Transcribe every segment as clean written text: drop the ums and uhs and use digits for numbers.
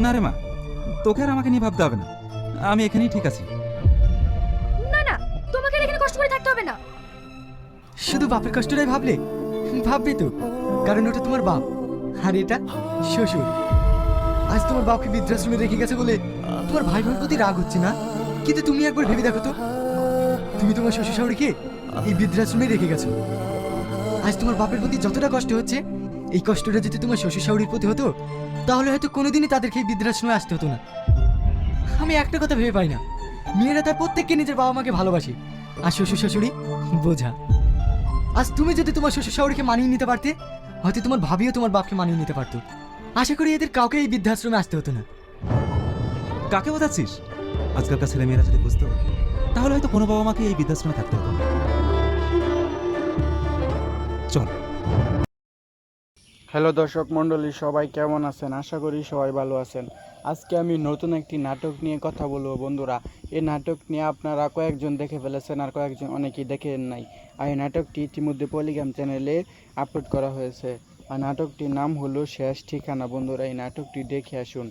না রে মা, তোকে আর আমাকে নিয়ে ভাবতে হবে না, আমি এখানেই ঠিক আছি। না না, তোমাকে আর এখানে কষ্ট করে থাকতে হবে না। শুধু বাপের কষ্টটাই ভাবলে? ভাববে তো, কারণ ওটা তোমার বাপ আর এটা শ্বশুর। আজ তোমার বাপকে বৃদ্ধাশ্রমে রেখে গেছে বলে তোমার ভাই বোনের প্রতি রাগ হচ্ছে না, কিন্তু তুমি একবার ভেবে দেখো তো, তুমি তোমার শ্বশুর শাশুড়িকে এই বৃদ্ধাশ্রমে রেখে গেছো। আজ তোমার বাপের প্রতি যতটা কষ্ট হচ্ছে, এই কষ্টটা যদি তোমার শ্বশুর শাশুড়ির প্রতি হতো, তাহলে হয়তো কোনোদিনই তাদেরকে এই বৃদ্ধাশ্রমে আসতে হতো না। আমি একটা কথা ভেবে পাই না, মেয়েরা তার প্রত্যেককে নিজের বাবা মাকে ভালোবাসে, আর শ্বশুর শাশুড়ি বোঝা। আজ তুমি যদি তোমার শ্বশুর শাশুড়িকে মানিয়ে নিতে পারতে, হয়তো তোমার ভাবিও তোমার বাপকে মানিয়ে নিতে পারতো। আশা করি এদের কাউকে এই বৃদ্ধাশ্রমে আসতে হতো না। কাকে বোঝাচ্ছিস? আজকালকার ছেলেমেয়েরা যদি বুঝতো, তাহলে হয়তো কোনো বাবা মাকে এই বৃদ্ধাশ্রমে থাকতে হতো না। চল। হ্যালো দর্শক মণ্ডলী, সবাই কেমন আছেন? আশা করি সবাই ভালো আছেন। আজকে আমি নতুন একটি নাটক নিয়ে কথা বলবো বন্ধুরা। এই নাটক নিয়ে আপনারা কয়েকজন দেখে ফেলেছেন, আর কয়েকজন অনেকেই দেখেন নাই। আর এই নাটকটি ইতিমধ্যে পলিগ্রাম চ্যানেলে আপলোড করা হয়েছে। আর নাটকটির নাম হলো শেষ ঠিকানা। বন্ধুরা, এই নাটকটি দেখে আসুন।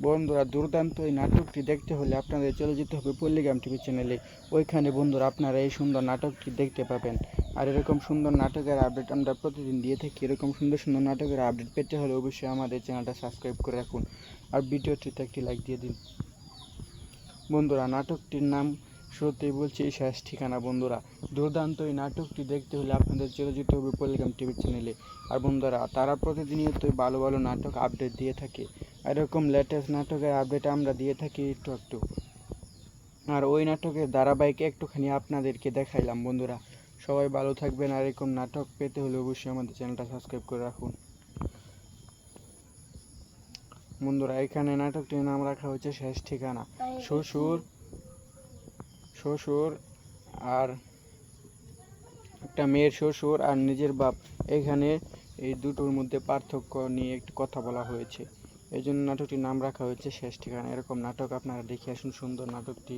বন্ধুরা, দুর্দান্ত এই নাটকটি দেখতে হলে আপনাদের চলে যেতে হবে পল্লিগ্রাম টিভি চ্যানেলে। ওইখানে বন্ধুরা আপনারা এই সুন্দর নাটকটি দেখতে পাবেন। আর এরকম সুন্দর নাটকের আপডেট আমরা প্রতিদিন দিয়ে থাকি। এরকম সুন্দর সুন্দর নাটকের আপডেট পেতে হলে অবশ্যই আমাদের চ্যানেলটা সাবস্ক্রাইব করে রাখুন, আর ভিডিওটিতে একটি লাইক দিয়ে দিন। বন্ধুরা, নাটকটির নাম শুরুতেই বলছি শেষ ঠিকানা। বন্ধুরা, দুর্দান্ত এই নাটকটি দেখতে হলে আপনাদের চলে যেতে হবে পল্লিগ্রাম টিভি চ্যানেলে। আর বন্ধুরা, তারা প্রতিদিনই ভালো ভালো নাটক আপডেট দিয়ে থাকে। এরকম লেটেস্ট নাটকের আপডেট আমরা দিয়ে থাকি একটু একটু। আর ওই নাটকের ধারাবাহিক একটুখানি আপনাদেরকে দেখাইলাম। বন্ধুরা, সবাই ভালো থাকবেন, আর এরকম নাটক পেতে হলে অবশ্যই আমাদের চ্যানেলটা সাবস্ক্রাইব করে রাখুন। বন্ধুরা, এখানে নাটকটির নাম রাখা হয়েছে শেষ ঠিকানা। শ্বশুর শ্বশুর আর একটা মেয়ের শ্বশুর আর নিজের বাপ, এখানে এই দুটোর মধ্যে পার্থক্য নিয়ে একটু কথা বলা হয়েছে। এই জন্য নাটকটির নাম রাখা হয়েছে শেষ ঠিকানা। এরকম নাটক আপনারা দেখে আসুন, সুন্দর নাটকটি।